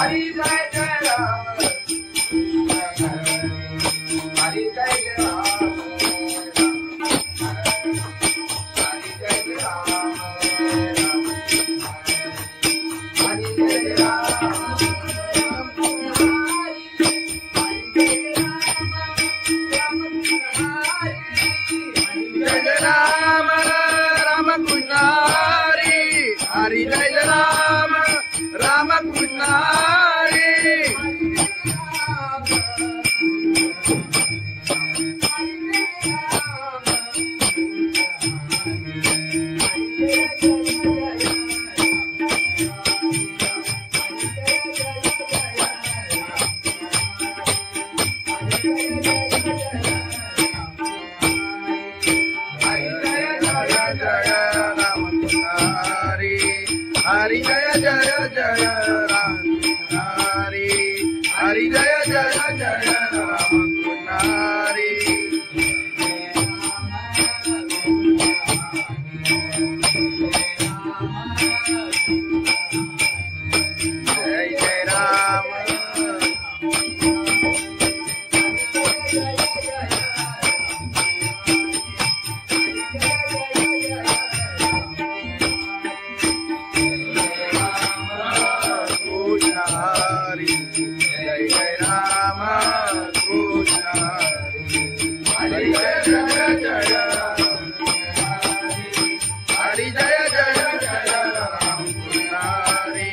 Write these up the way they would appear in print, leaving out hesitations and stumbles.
हरी जय राम राम कृष्ण हरी हरि जय जय जय राम हरि हरि जय जय जय राम हरि जय जय राम हरि जय जय राम कृष्ण हरि जय जय जय हरि जय जय जय राम कृष्ण हरि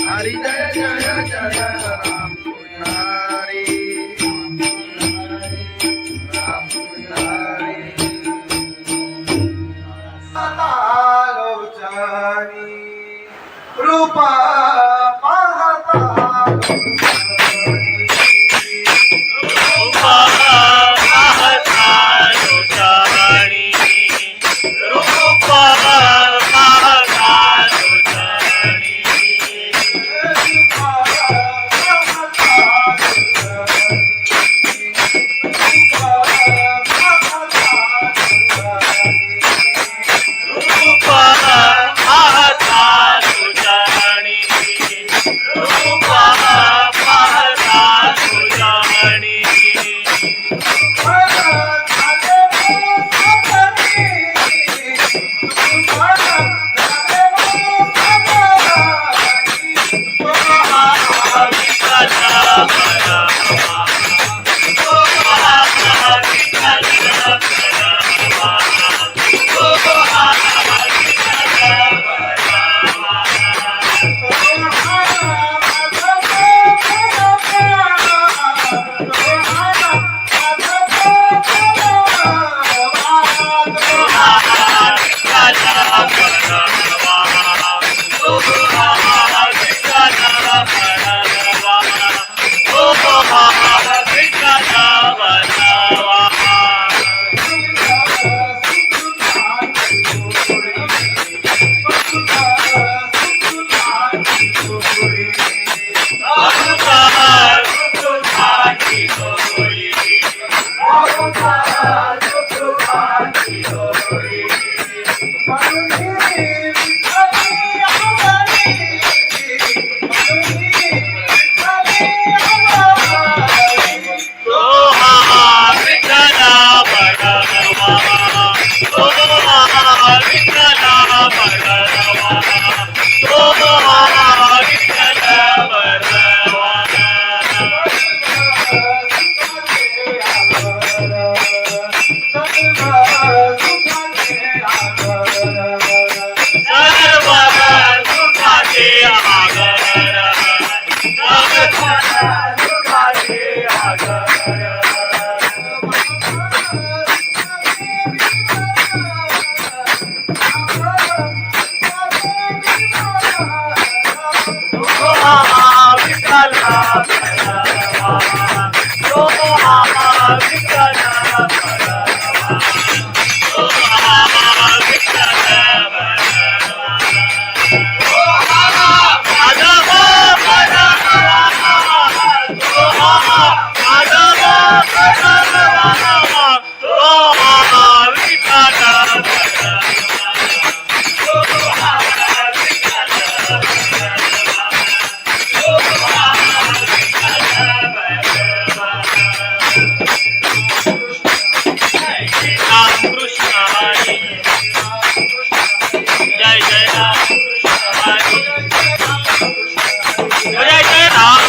हरि जय जय जय राम कृष्ण हरि राम कृष्ण हरि सतालोचनी रूपा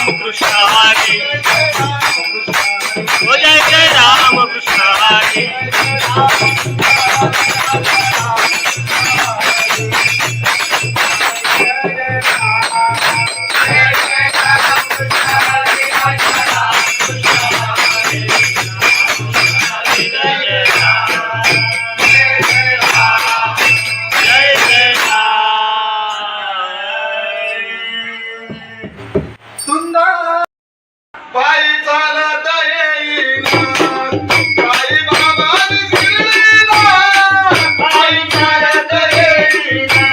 राम कृष्ण हरी हो जय जय राम कृष्ण हरी सुंदर पायी चालत येईना पायी बाबा शिर्डीला पायी चालत येईना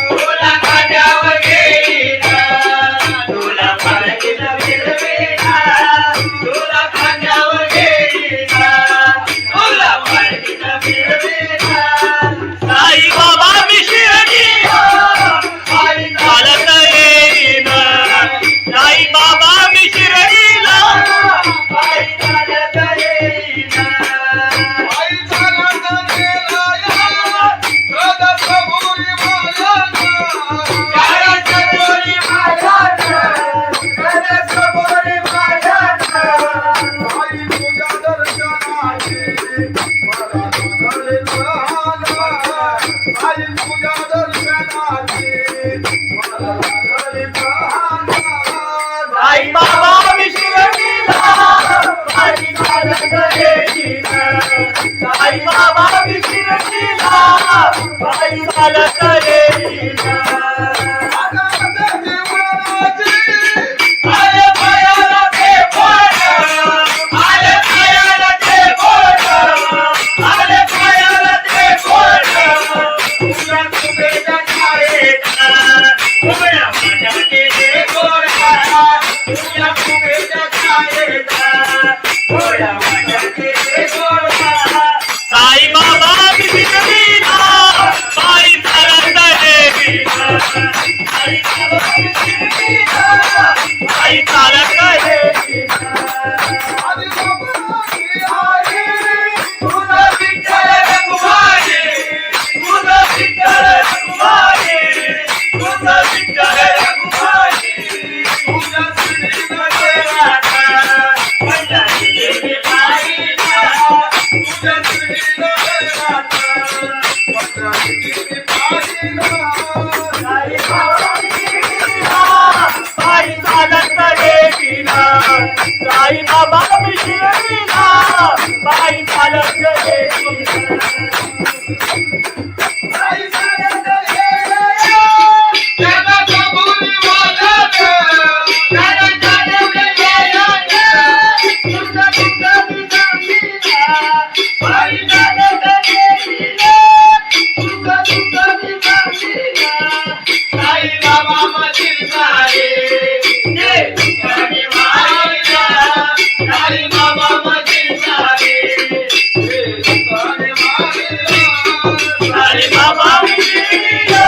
तुला खांद्यावर घेईना तुला पालखीत फिरवीना तुला खांद्यावर घेईना तुला पालखीत फिरवीना साई बाबा मी शिर्डीला पायी चालत येईन साई बाबा मी शिर्डीला पायी चालत येईना पायी चालत गेला या सदसभुरी माझ्याना सदसभुरी माझ्याना सदसभुरी माझ्याना पायी तुझ्या दर्शनाची मला झाले लहाना पायी तुझ्या दर्शनाची मला झाले लहाना साई बाबा मी शिर्डीला पायी चालत येईना साई बाबा मी शिर्डीला पायी चालत येईन आले पायाला ते बोट आले पायाला ते बोट आले पायाला ते बोट तुझ्या कुबेच्या छायेत उभ्या माझ्याने ते गोडा तुझ्या कुबेच्या छायेत उभ्या माझ्याने ते गोडा साई बाबा मी शिर्डीला पायी चालत येईन आई बाबा शिर्डीला पायी चालत येईन आदि बाबाची आई तुझा विठ्ठल रखुमाई तुझा विठ्ठल रखुमाई तुझा विठ्ठल रखुमाई तुझा श्रीनगर राधा पंढरी देवी पाहिला तुझा श्रीनगर राधा पंढरी देवी पाहिला साई बाबा मी शिर्डीला पायी चालत येईन साई बाबा मी शिर्डीला पायी चालत येईन आई चालत येईना जगाच्या भुली वाजत जगाच्या भुली वाजत तुझा तुझा दिसामीना आई चालत येईना तुझा तुझा दिसामीना साई बाबा मधील सारे जे तुझ्याने मारिला साई बाबा मधील सारे जे तुझ्याने मारिला साई बाबा मी शिर्डीला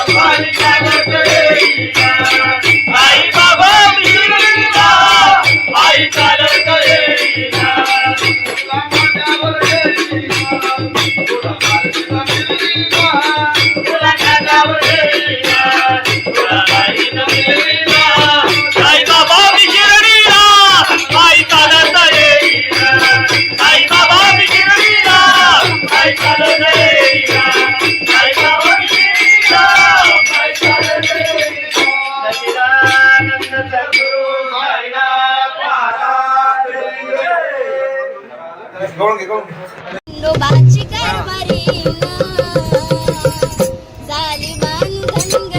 पायी चालत येईना साई बाबा मी शिर्डीला पायी चालत येईन तुला माझ्यावर येईना तुला पालखीला फिरवीना तुला खांद्यावर घेईन तुला पालखीत फिरवीन साई बाबा मी शिर्डीला पायी चालत येईन साई बाबा मी शिर्डीला पायी चालत येईन साई बाबा मी शिर्डीला पायी चालत येईन सच्चिदानंद सद्गुरु साईनाथ महाराज खंडोबाची कारभारी झाली बांधन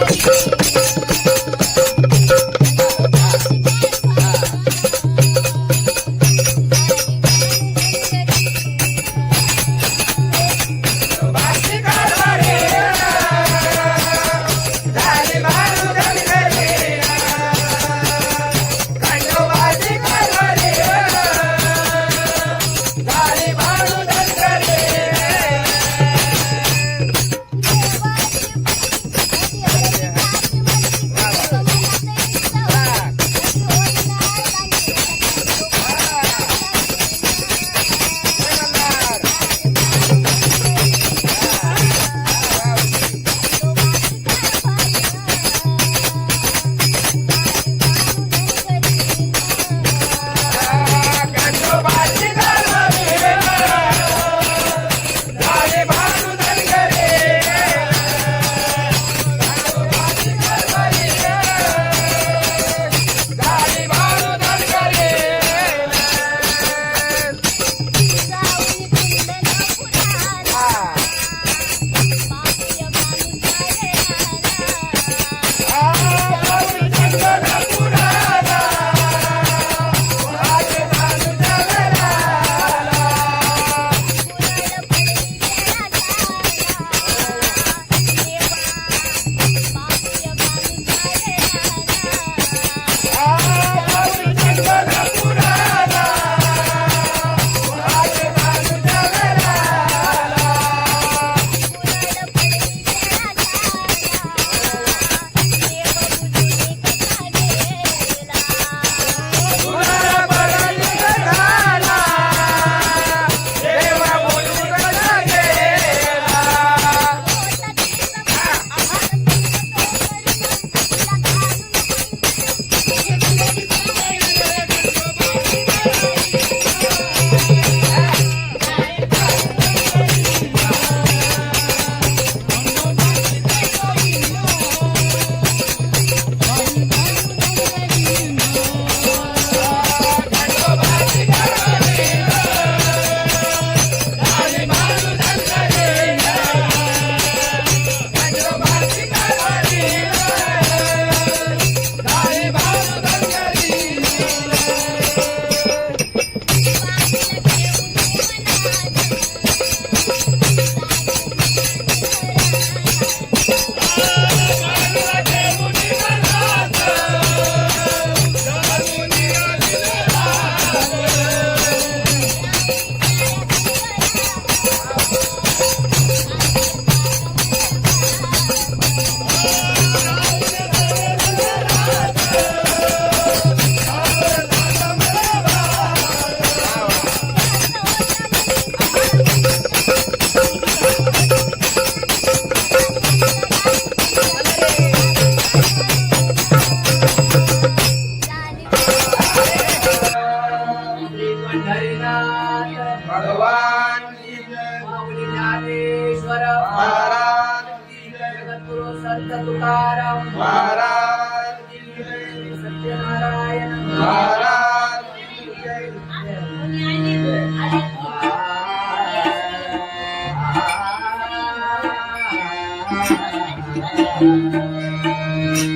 महाराज की जय.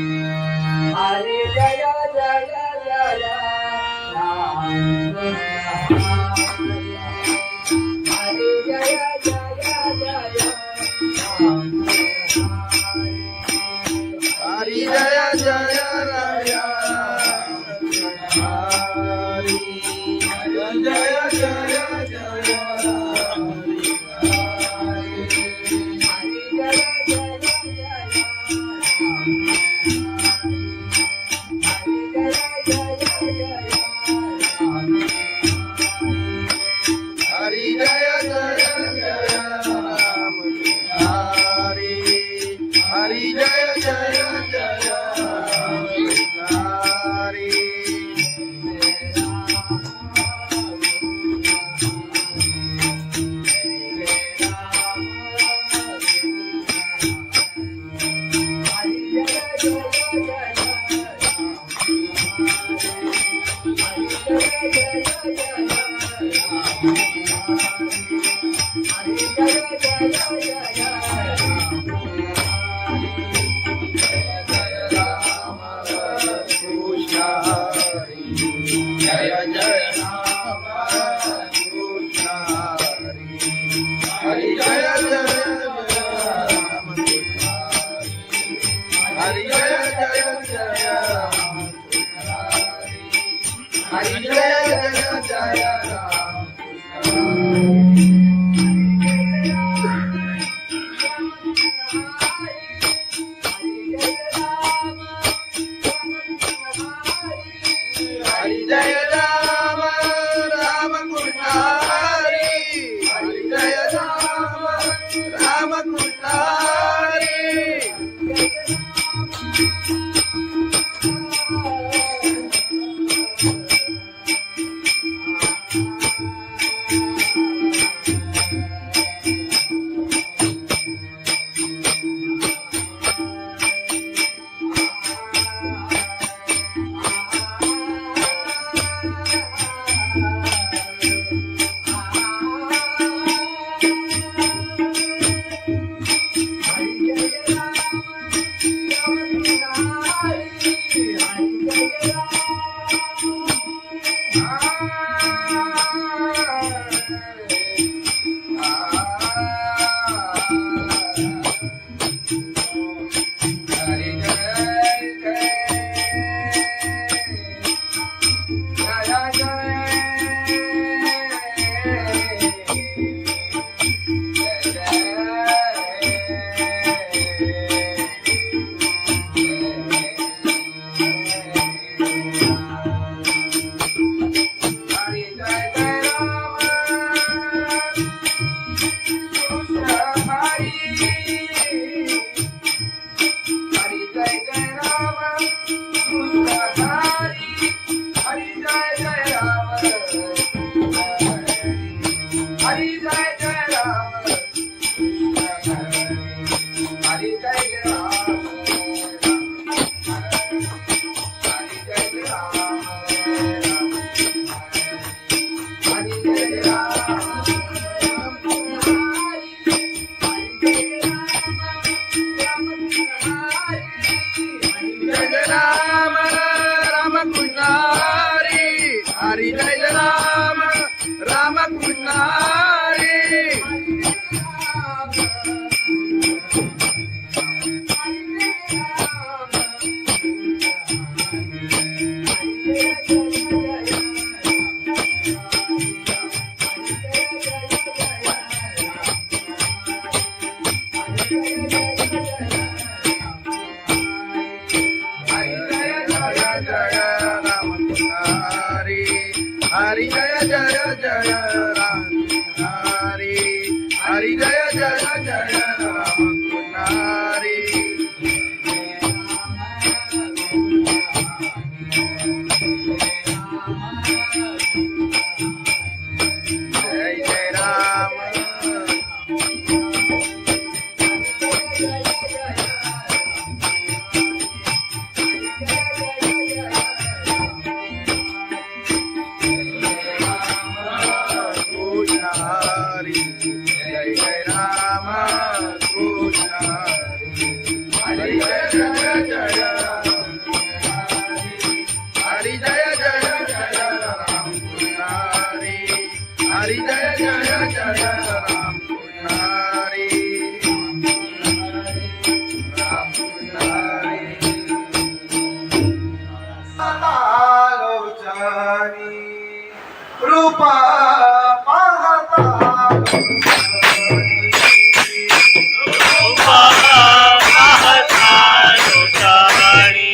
हरी जय जय जय राम हरी जय जय जय राम हरी जय जय राया हरी जय जय जय हरी जय जय जय राम हरी हरी जय जय जय राम हरी जय जय राम कृष्ण हरि जय जय राम हरि जय जय जय राम हरि जय जय जय राम हरि जय राम राम कृष्ण हरि हरि जय राम राम कृष्ण हरि हरि जय राम राम कृष्ण हरि हरि जय जय जय राम हरि हरि जय जय जय राम हरि जय जय राम लोचनी रूप पाहता रूप पाहता लोचनी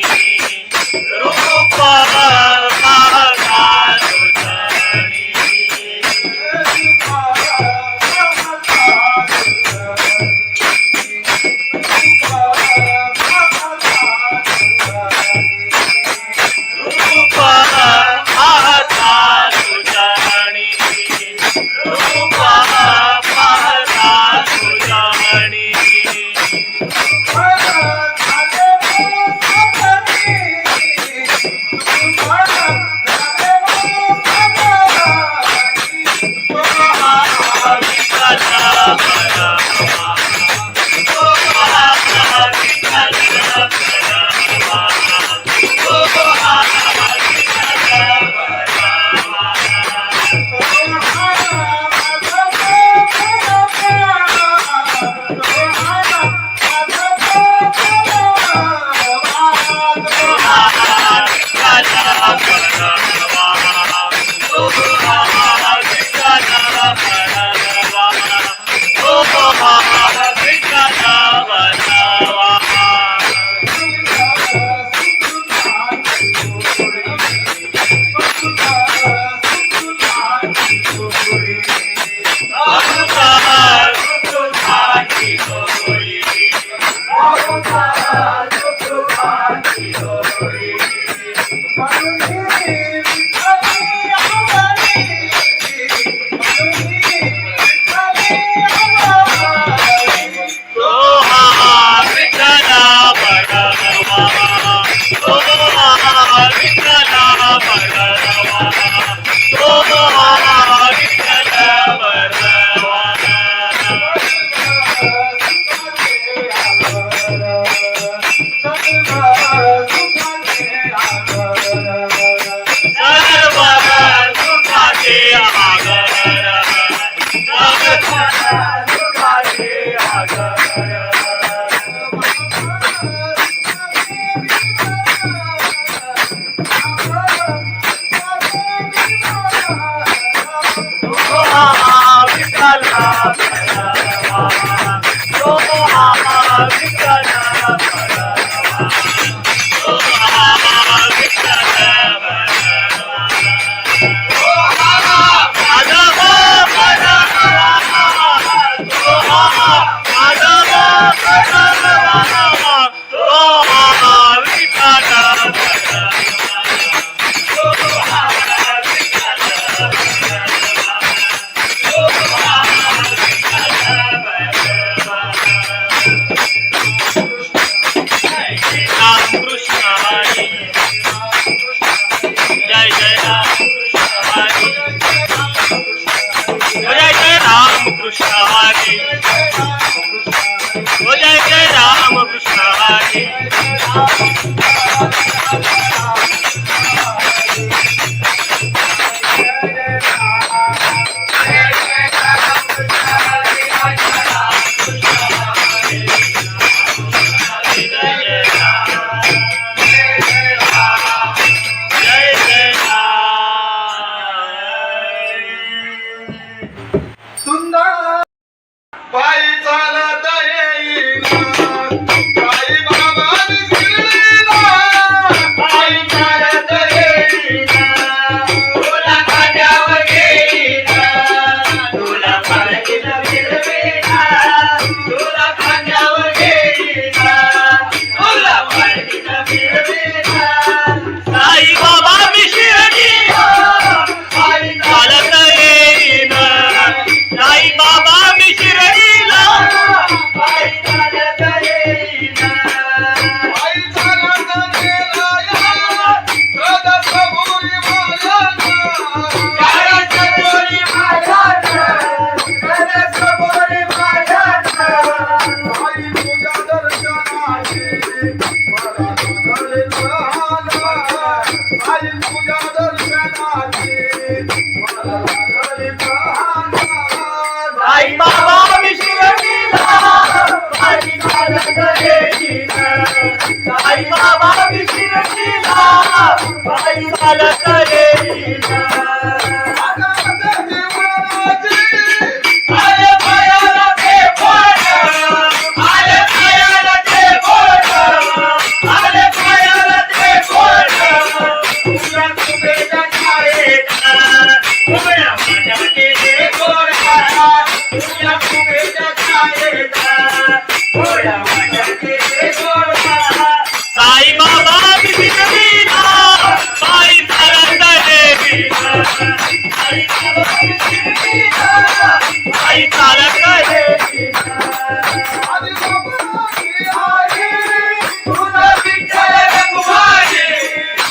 रूप पाहता लोचनी रूप पाहता लोचनी रूप पाहता लोचनी साई बाबा विशिर लीला चालत येईना आले पायाला ते बोट आले पायाला ते बोट आले पायाला ते बोट तुला तुझ्या छायेत उभ्या माझ्याचे ते गोडा तुला तुझ्या छायेत उभ्या माझ्याचे ते गोडा साई बाबा बिना साई चालत येईना साई बाबा बिना साई चालत येईना तुझं विठ्ठल रघुमाई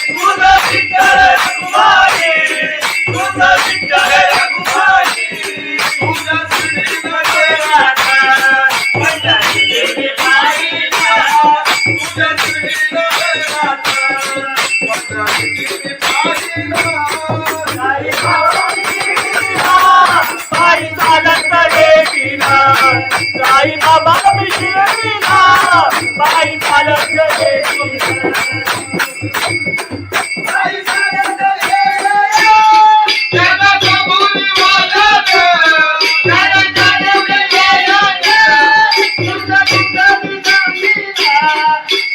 तुझं विठ्ठल रघुमाई तुझं विठ्ठल रघुमाई तुझं श्रीनगर राधा पंजाबी देवी पाहिला तुझं श्रीनगर राधा पंजाबी देवी पाहिला साई बाबा बिना साई चालत येईना साई बाबा बिना साई चालत येईना साई चालत येईना त्याला कबुली वाजत त्याला चालवले वाजत तुझं तुझं बिना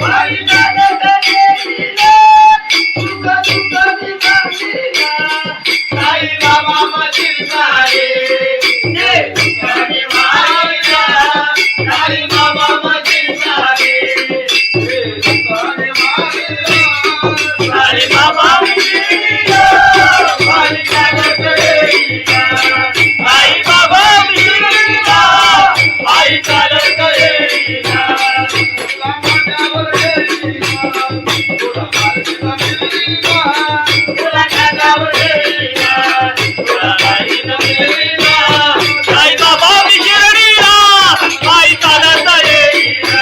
साई चालत येईना तुझं तुझं बिना साई बाबा मधील सारे ते तुझ्याने वाहिला साई बाबा मधील सारे ते तुझ्याने वाहिला साई बाबा बिना साई चालत येईना साई बाबा बिना साई चालत येईना तुला माझ्यावर येईना तुला माझ्यावर येईना तुला माझ्यावर येईना तुला माझ्यावर येईना साई बाबा बिना साई चालत येईना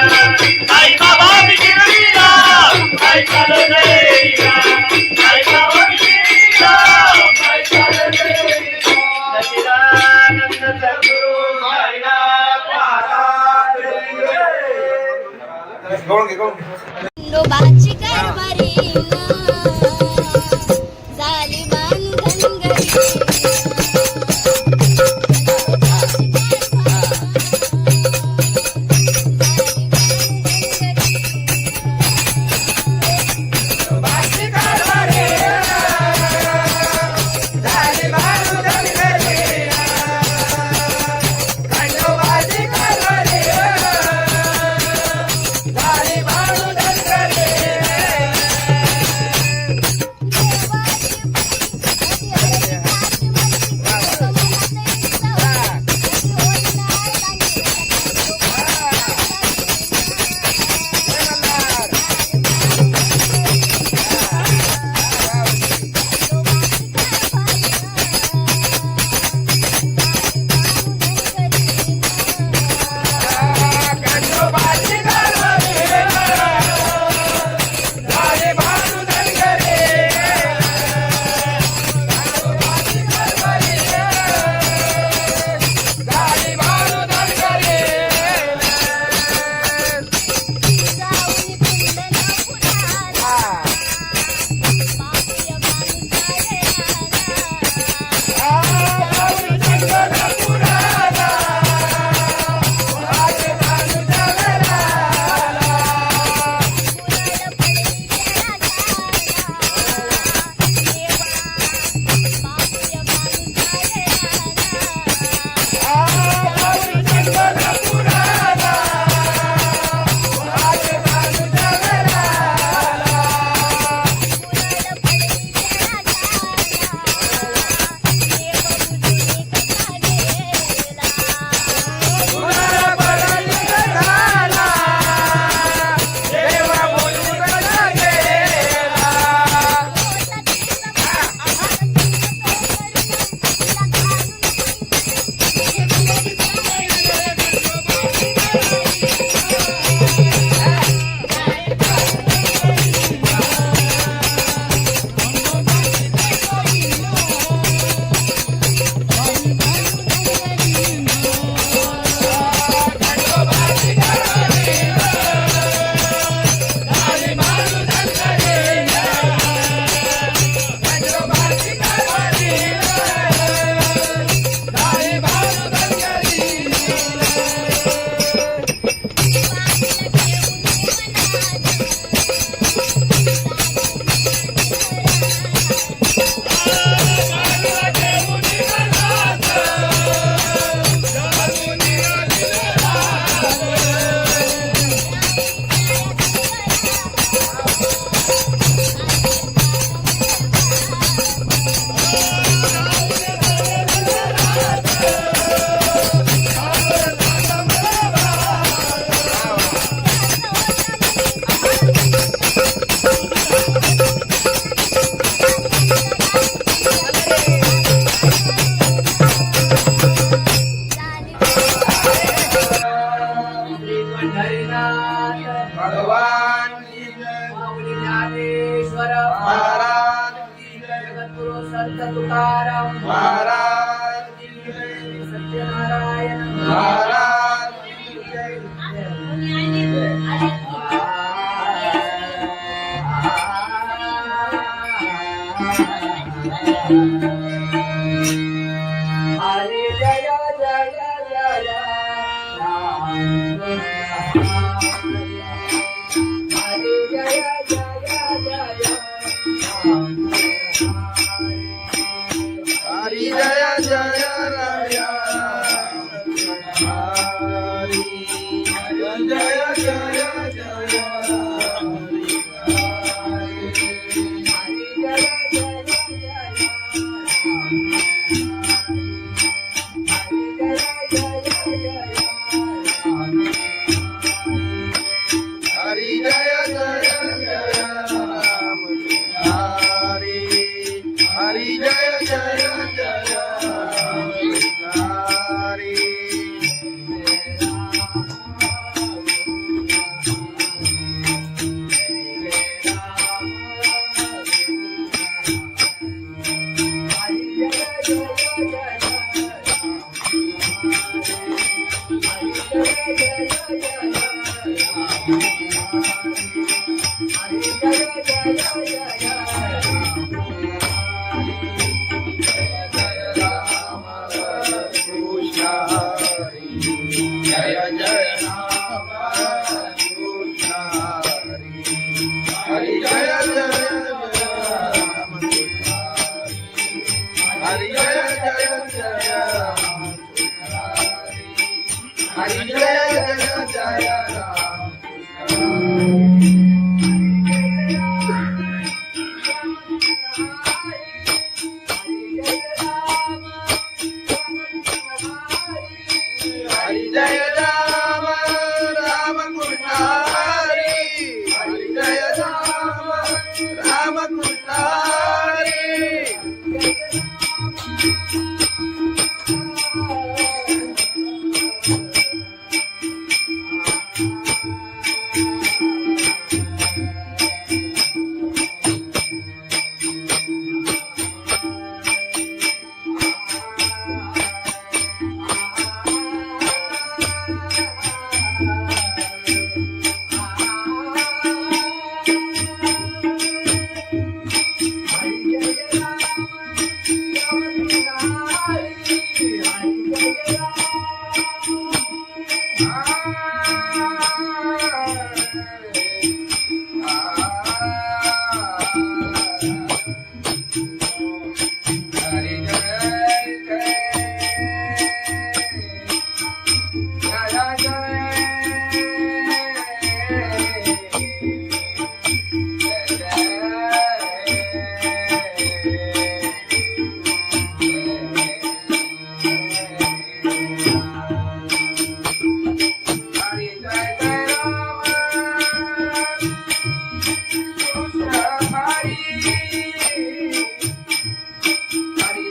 साई बाबा बिना साई चालत येईना साई बाबा बिना साई चालत येईना सच्चिदानंद सद्गुरु साईनाथ महाराज खंडोबाची कारभारी झाली बांधनगरी समर्थ तुकाराम महाराज की जय. सत्यनारायण महाराज की जय. हरे जय जय जय राम हरे जय जय जय राम हरी जय जय राय. हरी जय जय जय हरी जय जय जय राम. हरी हरी जय जय जय हरी. जय जय राम कृष्ण हरि. हरि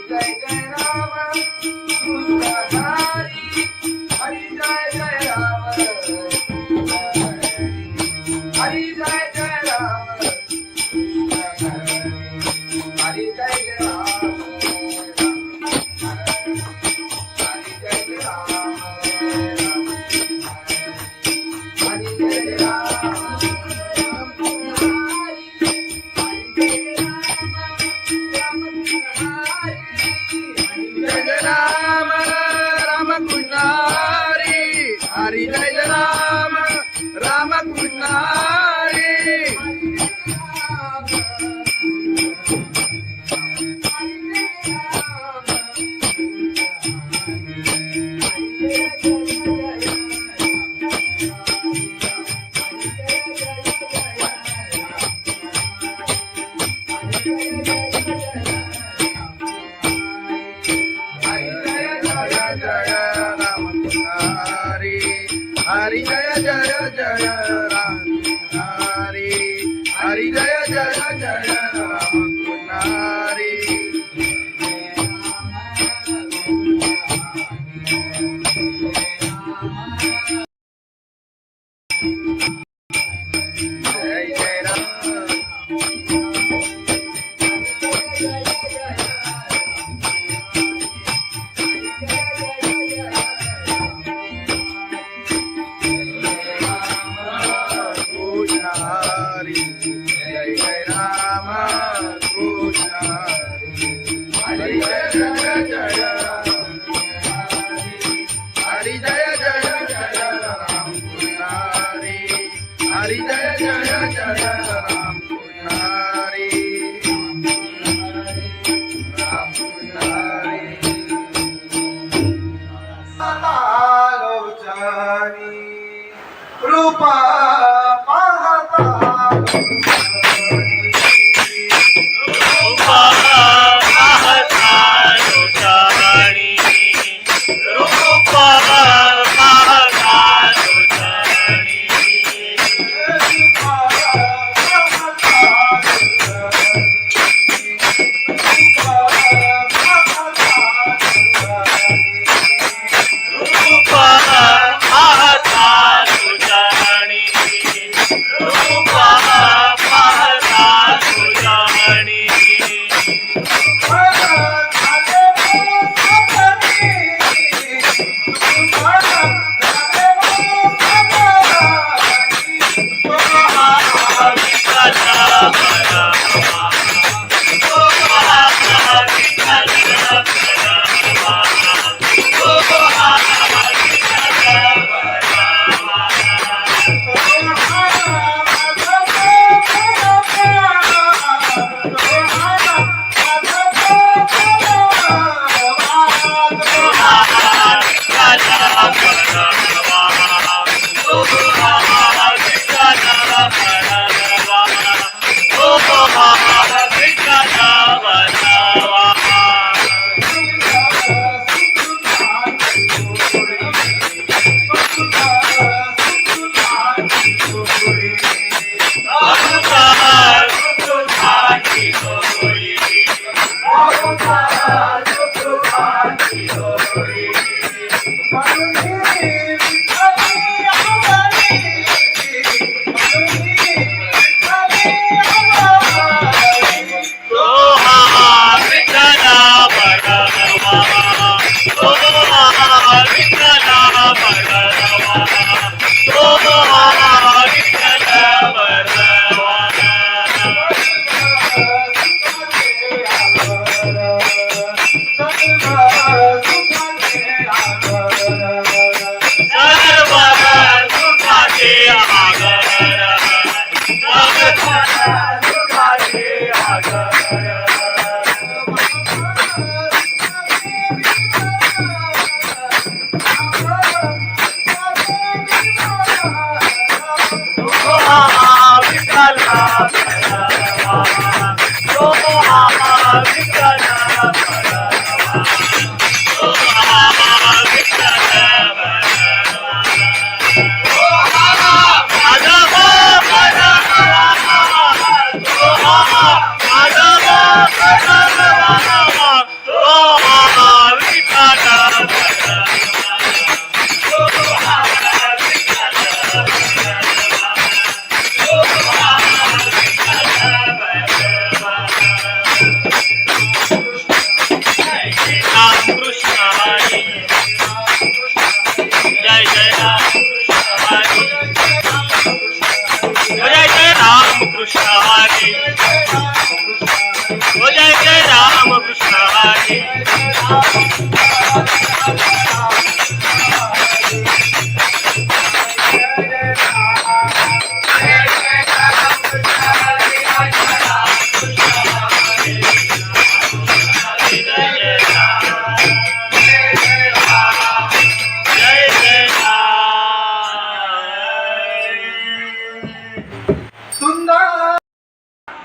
जय जय राम कृष्ण हरि. जय जय राम हरि. जय जय राम. हरि जय राम राम कृष्ण हरि. हरि जय राम राम कृष्ण हरि. हरी जय राम राम कृष्ण हरी. हरि जय जय जय राम हरि. हरि जय जय जय राम हरि. जय जय राम. हरी जय जय जय राम हरी जय जय जय राम कृष्ण हरी हरी जय जय जय राम कृष्ण हरी राम कृष्ण हरी लोचनी रूपा पाहता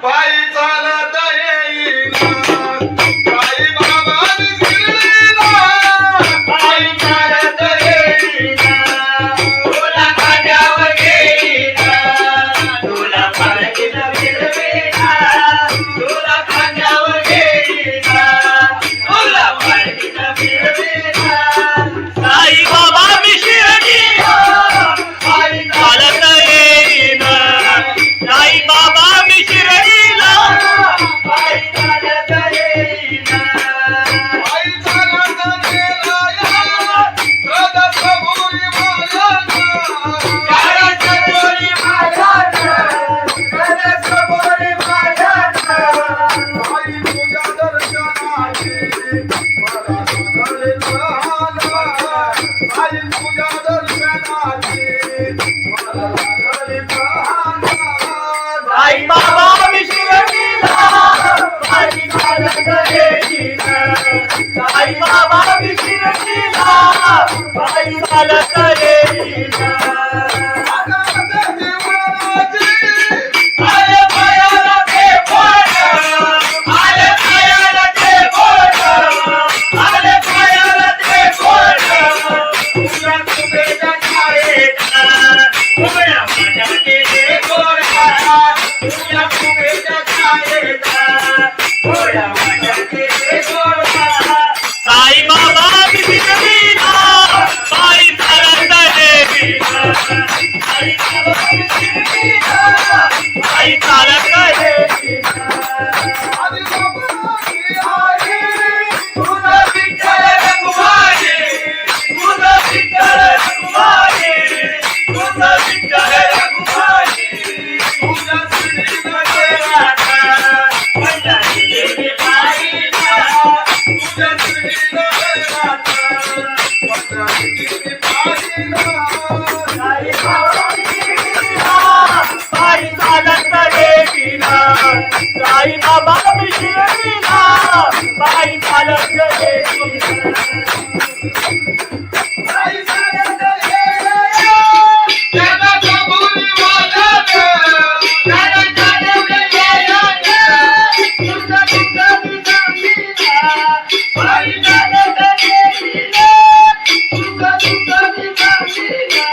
पायी चालत येईना, साई बाबांनी शिर्डीला साई बाबा विसरलीला पायी चालत येईना आले पायाला ते बोट आले पायाला ते बोट आले पायाला ते बोट तुझ्या कुबेच्या छायेत उभ्या माझ्या गेले गोरा तुझ्या कुबेच्या छायेत उभ्या माझ्या गेले गोरा साई बाबा विसरलीला पायी चालत येईना साई बाबा विसरलीला पायी चालत येईना तुझा विठ्ठल रघुमाई तुझा विठ्ठल रघुमाई तुझा विठ्ठल रघुमाई तुझा श्रीमध्ये राधा पंढरी गेली पायीला तुझा श्रीमध्ये राधा पंढरी गेली पायीला साई बाबा विसरलीला पायी चालत येईना साई बाबा विसरलीला पायी चालत येईना साई चालत येईना त्याला कबूल वालत त्याला चालत येईना तुझा तुझा विसरलीला पायी चालत येईना तुझा तुझा विसरलीला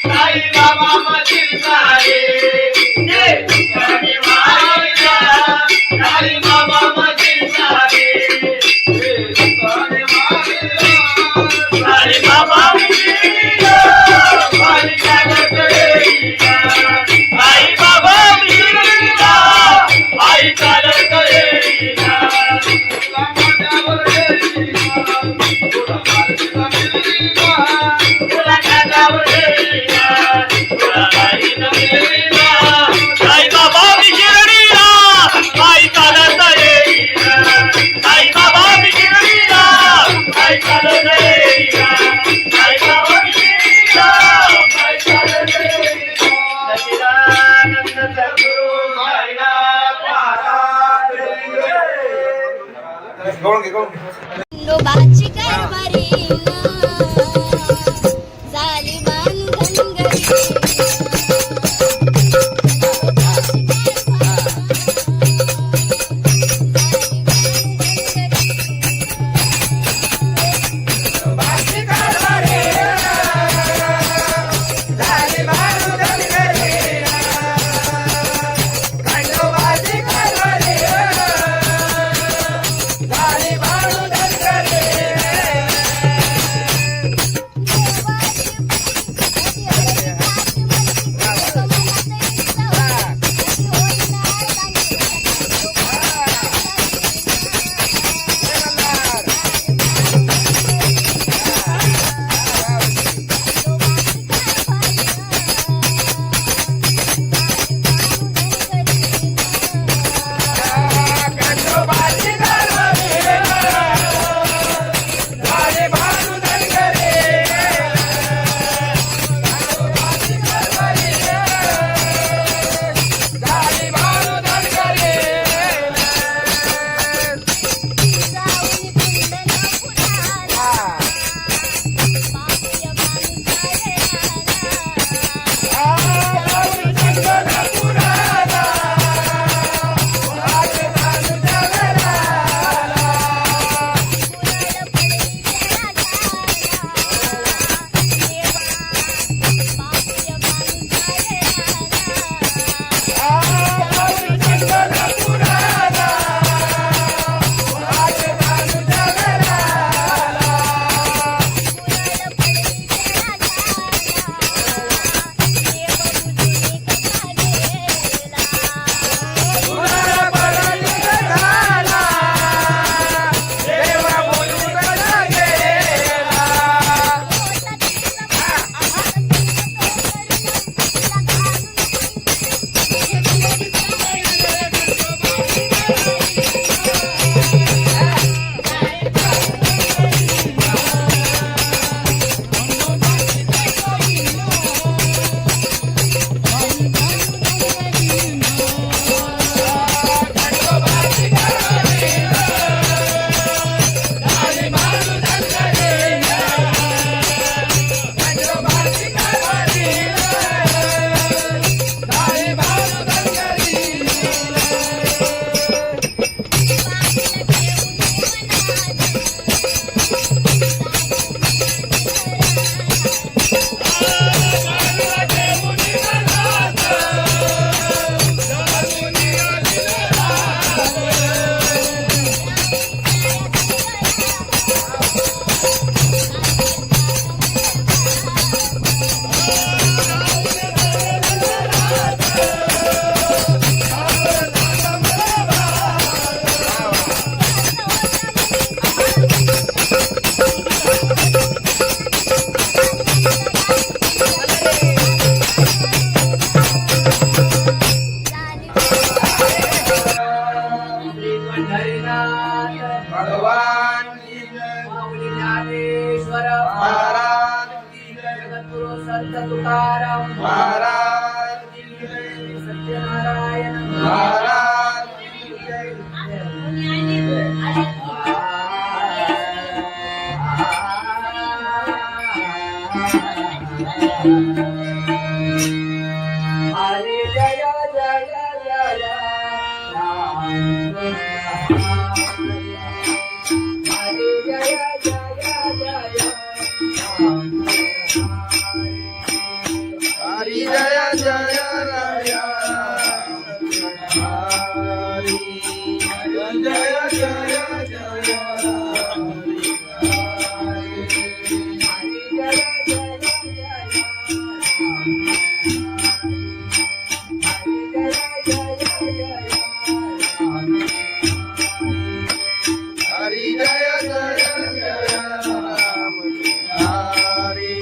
साई बाबा मधील सारे ये तुझ्याने मारिला साई बाबा मधील सारे ये तुझ्याने मारिला साई बाबा विसरलीला पायी चालत येईना साई बाबा विसरलीला पायी चालत येईना तुला माझ्यावर येईना तुला माझ्यावर येईना तुला माझ्यावर येईना तुला माझ्यावर येईना साई बाबा विसरलीला पायी चालत येईना साई बाबा विसरलीला पायी चालत येईना साई बाबा विसरलीला पायी चालत येईना सच्चिदानंद सद्गुरु साईनाथ महाराज खंडोबाची कारभारी झाली बांधनगरी भगवान की जय माऊली ज्ञानेश्वर महाराज की जय जगद्गुरु संत तुकाराम महाराज की जय सत्यनारायण महाराज की जय हरे जय जय जय राम हरे जय जय जय हरि जय जय राया हरि जय जय जय हरि जय जय जय राम हरि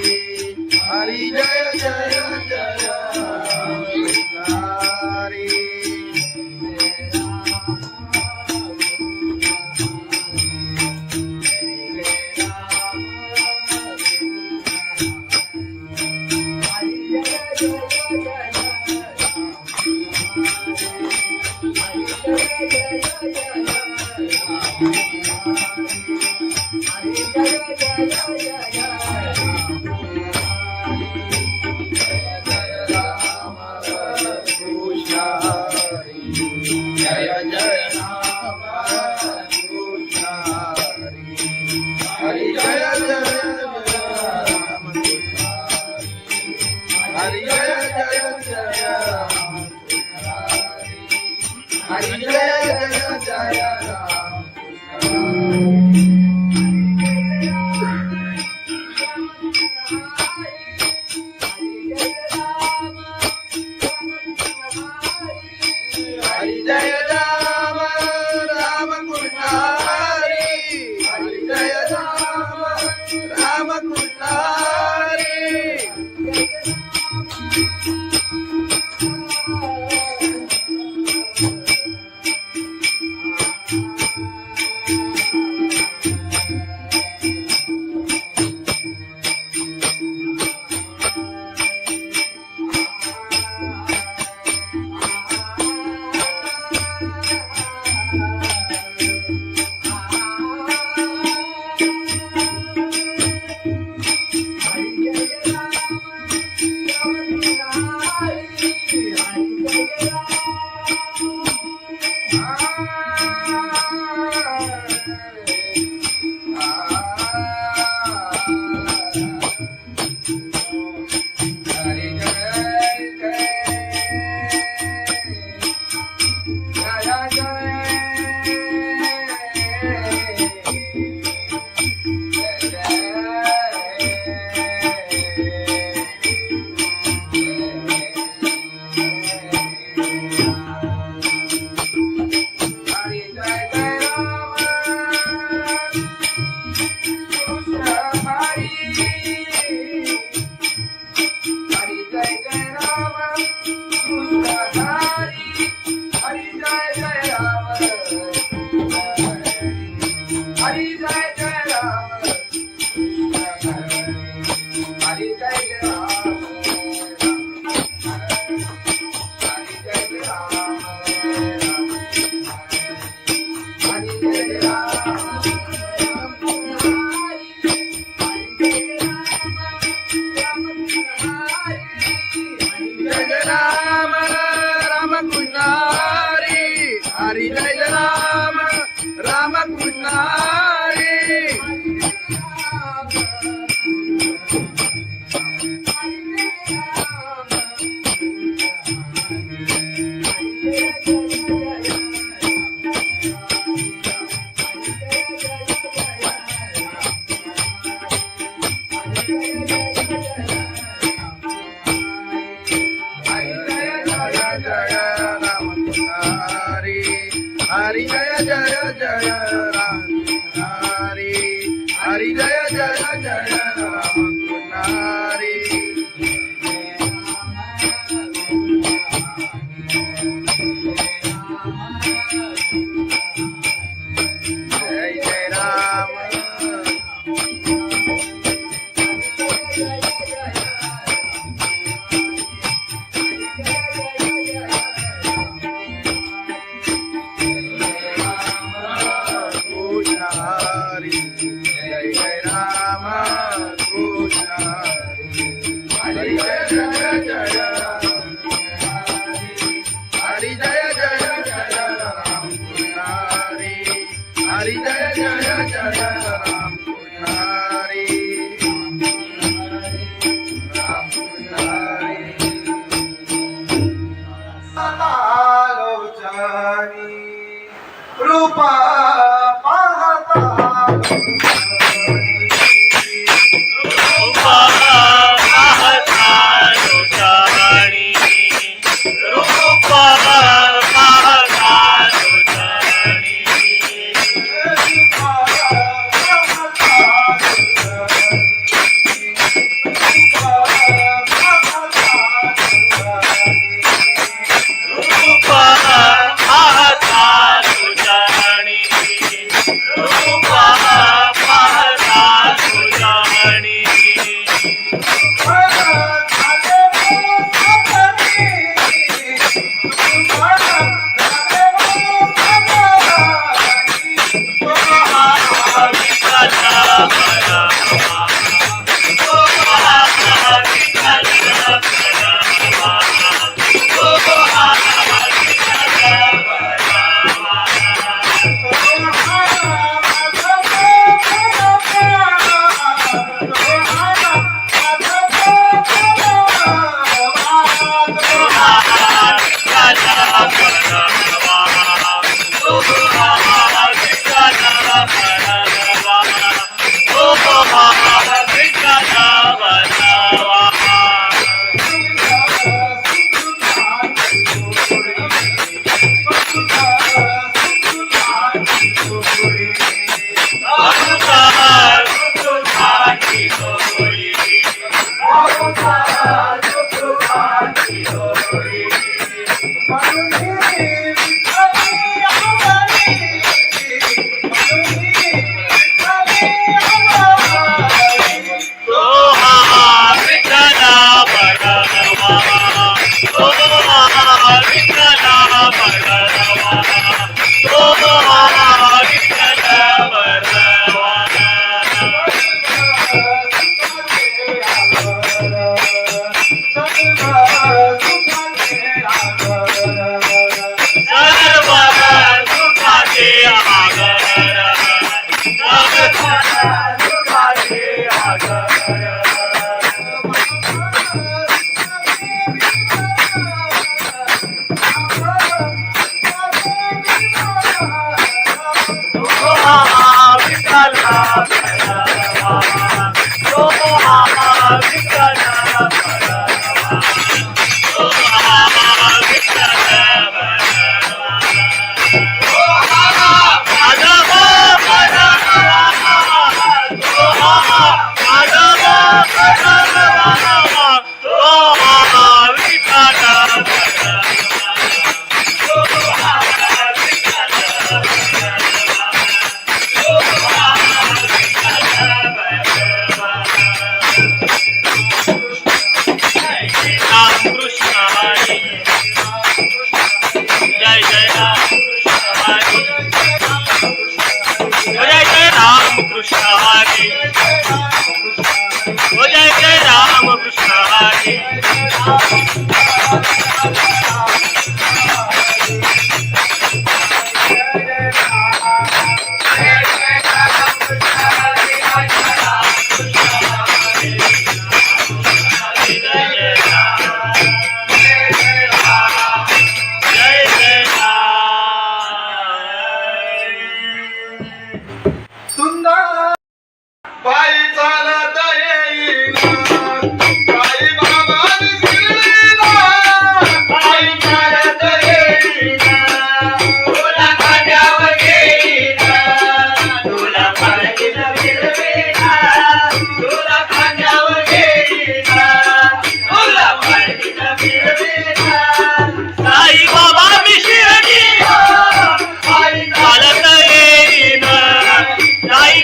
हरि जय जय जय राम हरि जय जय राम कृष्ण हरि जय जय राम हरि जय जय जय राम हरि जय जय जय राम हरि जय राम राम कृष्ण हरि हरि जय राम राम कृष्ण हरि हरि जय राम राम कृष्ण हरि हरि जय जय जय राम हरि हरि जय जय जय राम हरि जय हरी जय जय जय राम कृष्ण हरी राम कृष्ण हरी लोचनी रूपा पाहता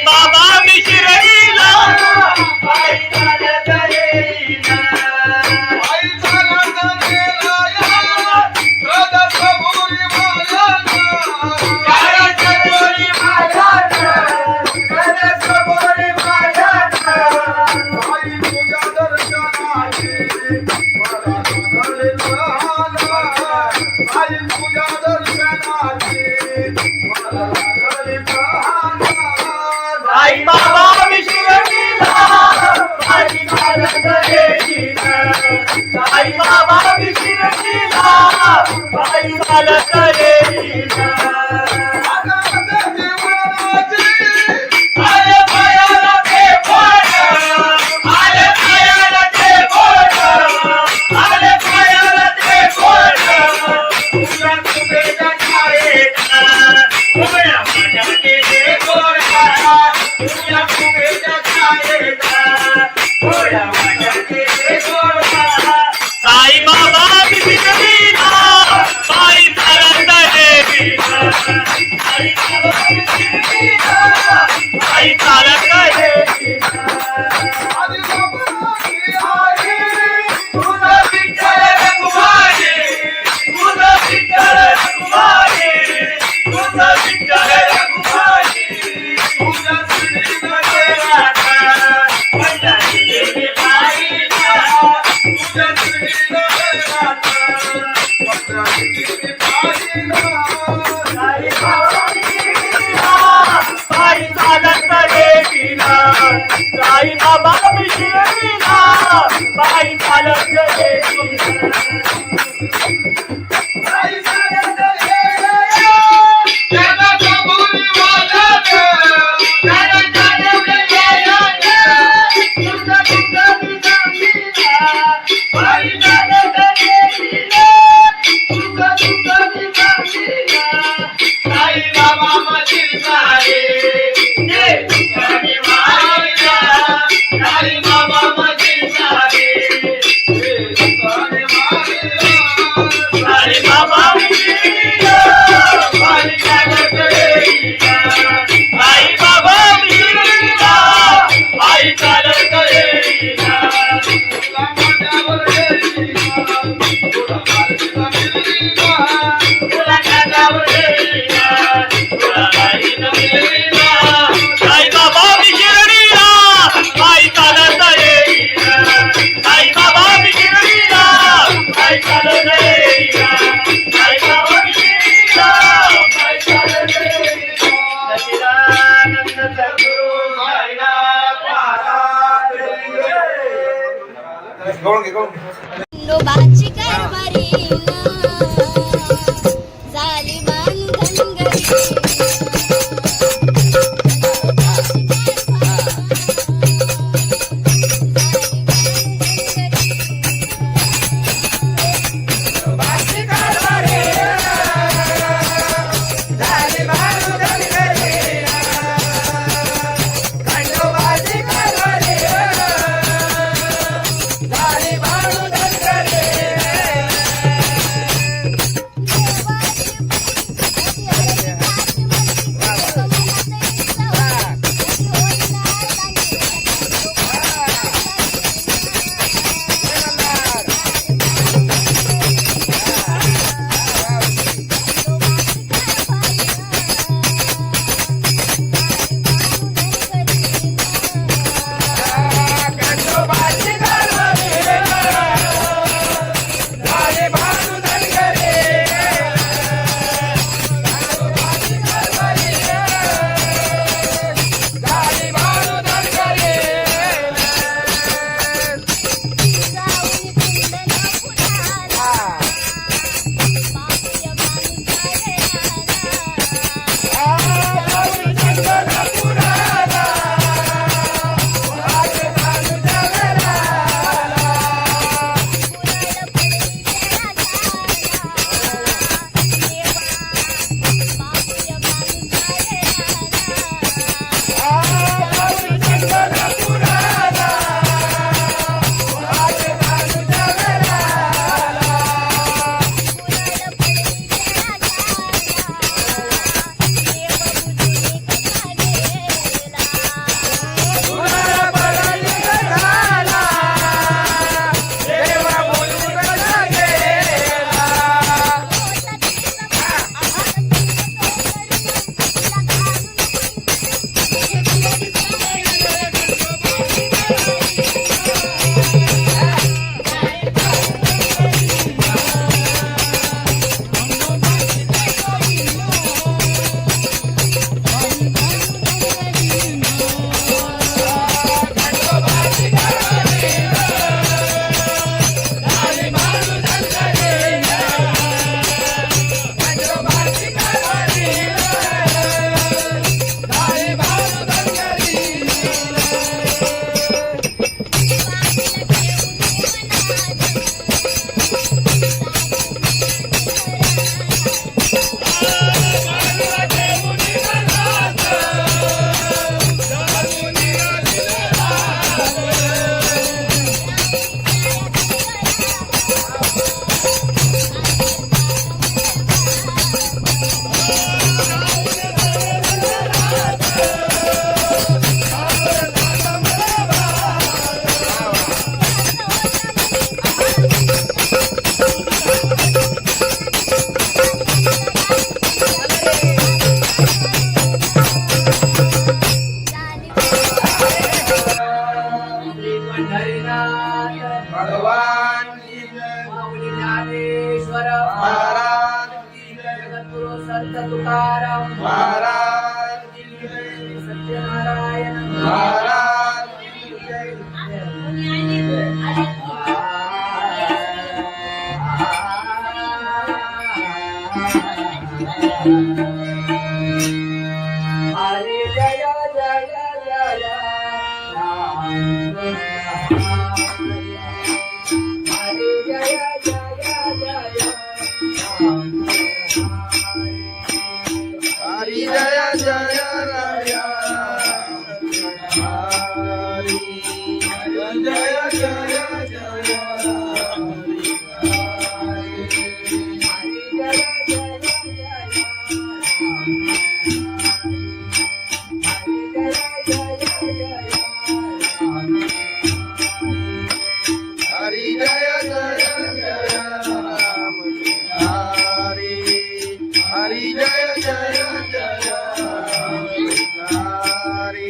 बाबा मी शिर्डीला साई बाबा शिर्डीला पायी चालत येईना. आले पायाला ते बोट, आले पायाला ते बोट, आले पायाला ते बोट. तुझ्या तुझ्या छायेत उभ्या माझ्या केले गोरा, तुझ्या तुझ्या छायेत उभ्या माझ्या केले गोरा. साई बाबा शिर्डीला पायी चालत येईना. साई बाबा शिर्डीला पायी चालत येईना. तुझं विठ्ठल रघुमाई, तुझं विठ्ठल रघुमाई, तुझं विठ्ठल रघुमाई. तुझ्या श्रीनगरात माझ्या गेली पायीला, तुझ्या श्रीनगरात माझ्या गेली पायीला. साई बाबा शिर्डीला पायी चालत येईना. साई बाबा शिर्डीला पायी चालत येईना. पायी चालत येईना. त्याला कबुली वाजत, त्याला जाणवलं येईना. तुझं तुझं निजामीला पायी चालत येईना. तुझं तुझं निजामीला. साई बाबा मशील सारे ते तुझ्याने मायला. साई बाबा मशील सारे ते तुझ्याने मायला. साई बाबा शिर्डीला पायी चालत येईना. साई बाबा शिर्डीला पायी चालत येईना. तुला माझ्यावर येईना, तुला माझ्यावर येईना, तुला माझ्यावर येईना, तुला माझ्यावर येईना. साई बाबा शिर्डीला पायी चालत येईना. साई बाबा शिर्डीला पायी चालत येईना. साई बाबा शिर्डीला पायी चालत येईना. सच्चिदानंद सद्गुरु साईनाथ महाराज की जय. खंडोबाची कारभारीना झाली बांधन घरी. सत्यनारायण महाराज की जय. हरे जय जय जय राम हरे जय जय जय राम हरी जय जय राया हरी जय जय जय हरी जय जय जय राम हरी हरी जय जय जय हरी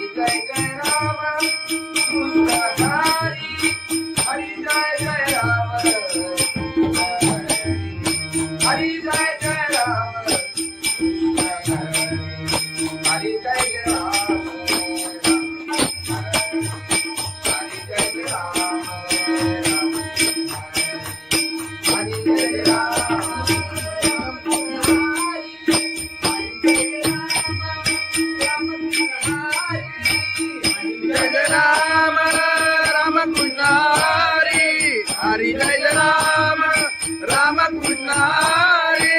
जय जय राम कृष्ण हरि जय जय राम हरि जय जय राम हरि जय जय राम हरि जय राम राम कृष्ण हरि हरि जय राम राम कृष्ण हरि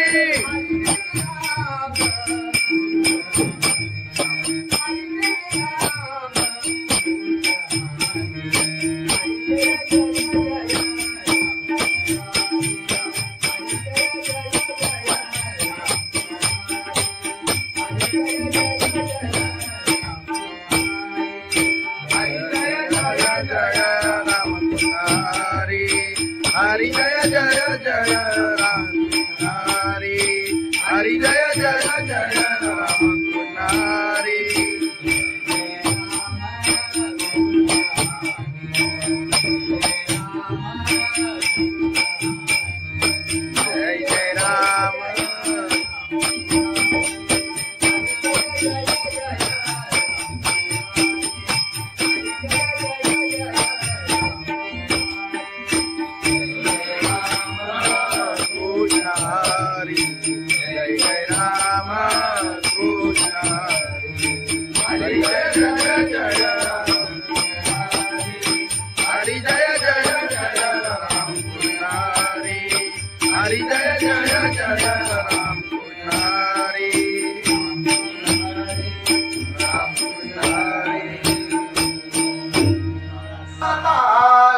हरि जय राम राम कृष्ण हरि हरि जय जय जय राम हरि हरि जय जय जय राम हरि जय जय राम जय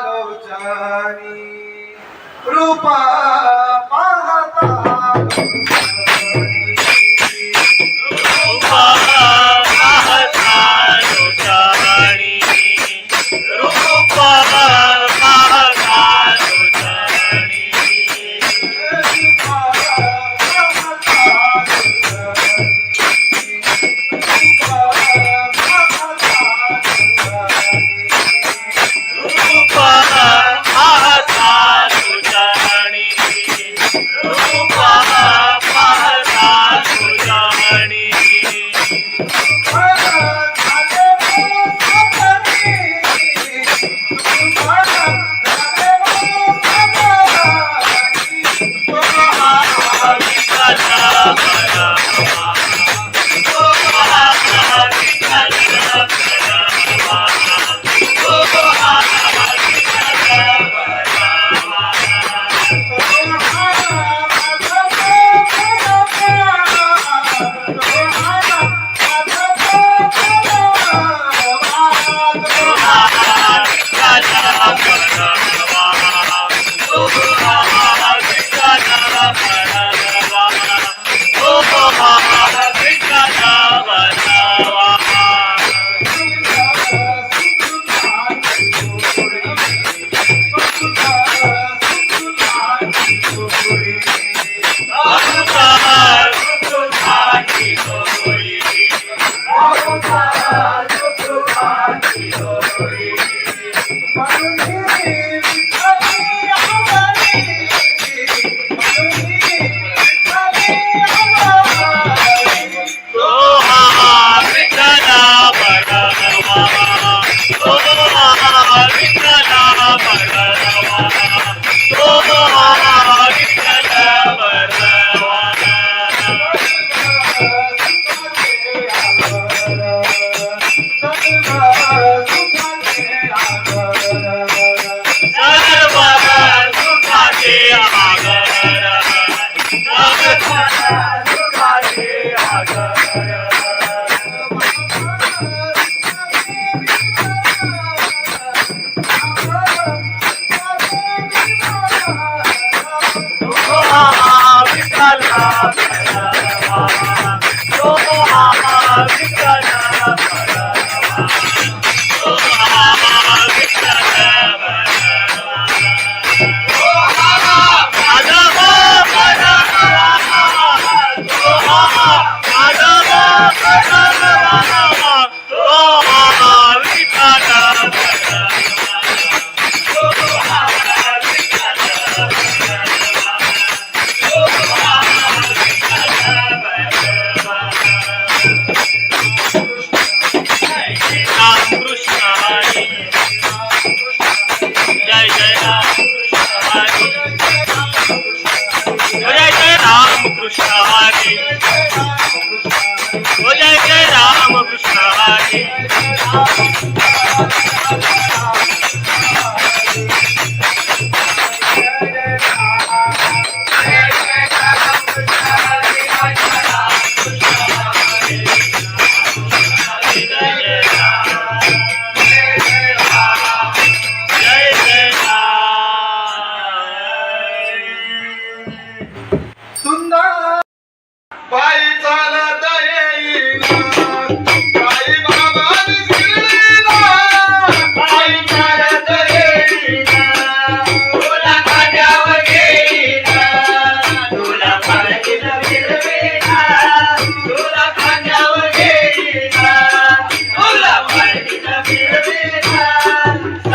लोचनी रूप पाहता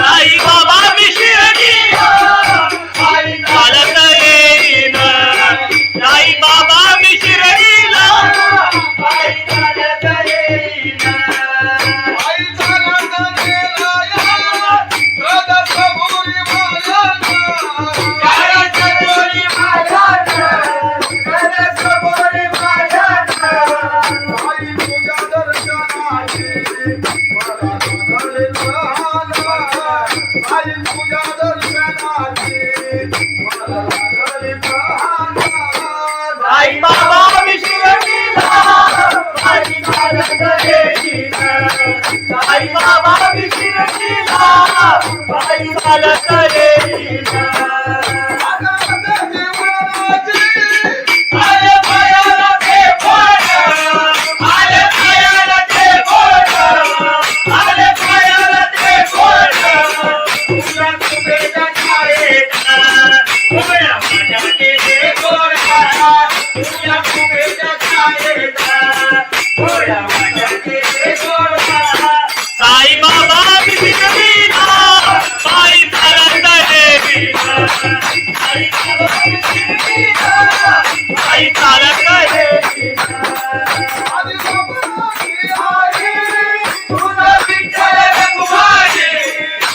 साई बाबा विशिर बाई चालत येईना आले पायाला ते बोट आले पायाला ते बोट आले पायाला ते बोट तुला तुझ्या छायेचा उभ्या माझ्या केले गोरा तुला तुझ्या छायेचा उभ्या माझ्या केले गोरा साई बाबा बिना बाई चालत येईना साई बाबा बिना बाई चालत येईना तुझं विठ्ठल रघुमाई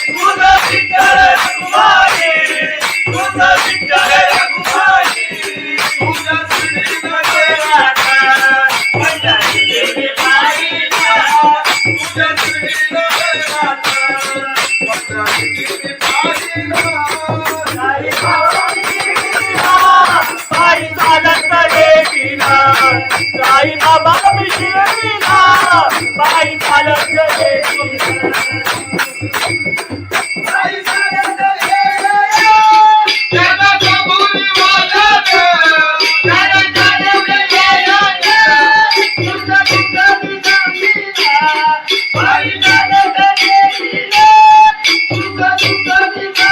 तुझं विठ्ठल रघुमाई तुझं विठ्ठल रघुमाई तुझ्या श्रीनगरात माझ्या देवी बाईला तुझ्या श्रीनगरात माझ्या देवी बाईला साई चालत येईना साई बाबा बिना बाई चालत येईना बाई चालत येईना त्याला कबुली वाजत त्याला चालवलं येईना तुझं तुझं बिना बाई चालत येईना तुझं तुझं बिना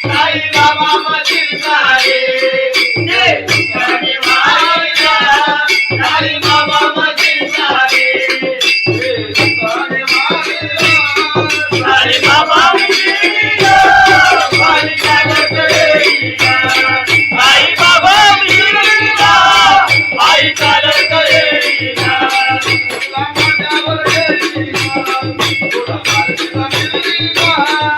साई बाबा मशीन साई साई बाबा मशीन साई साई बाबा बिना बाई चालत येईना साई बाबा बिना बाई चालत येईना तुला माझ्यावर येईना तुला माझ्या मिळीना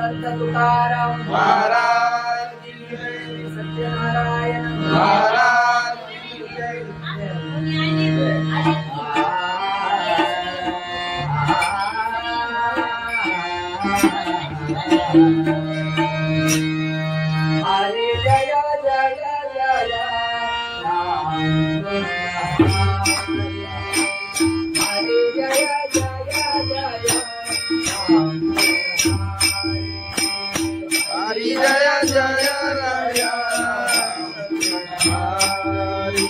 संत तुकाराम महाराज की जय. सत्यनारायण महाराज की जय. हरे जय जय जय राम हरे जय जय जय राम हरी जय जय राया. हरी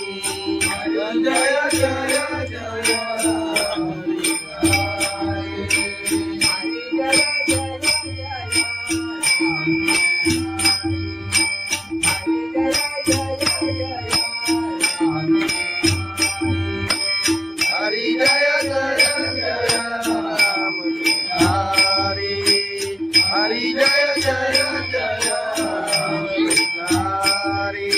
जय जय जय हरी जय जय जय राम. हरी हरी जय जय जय राम. हरी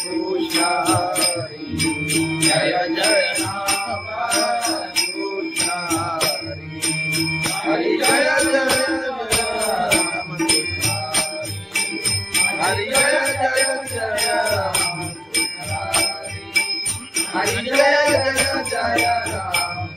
कृष्ण हरी जय जय राम कृष्ण हरी. हरी जय जय राम. हरी जय जय जय राम. हरी जय जय जय राम.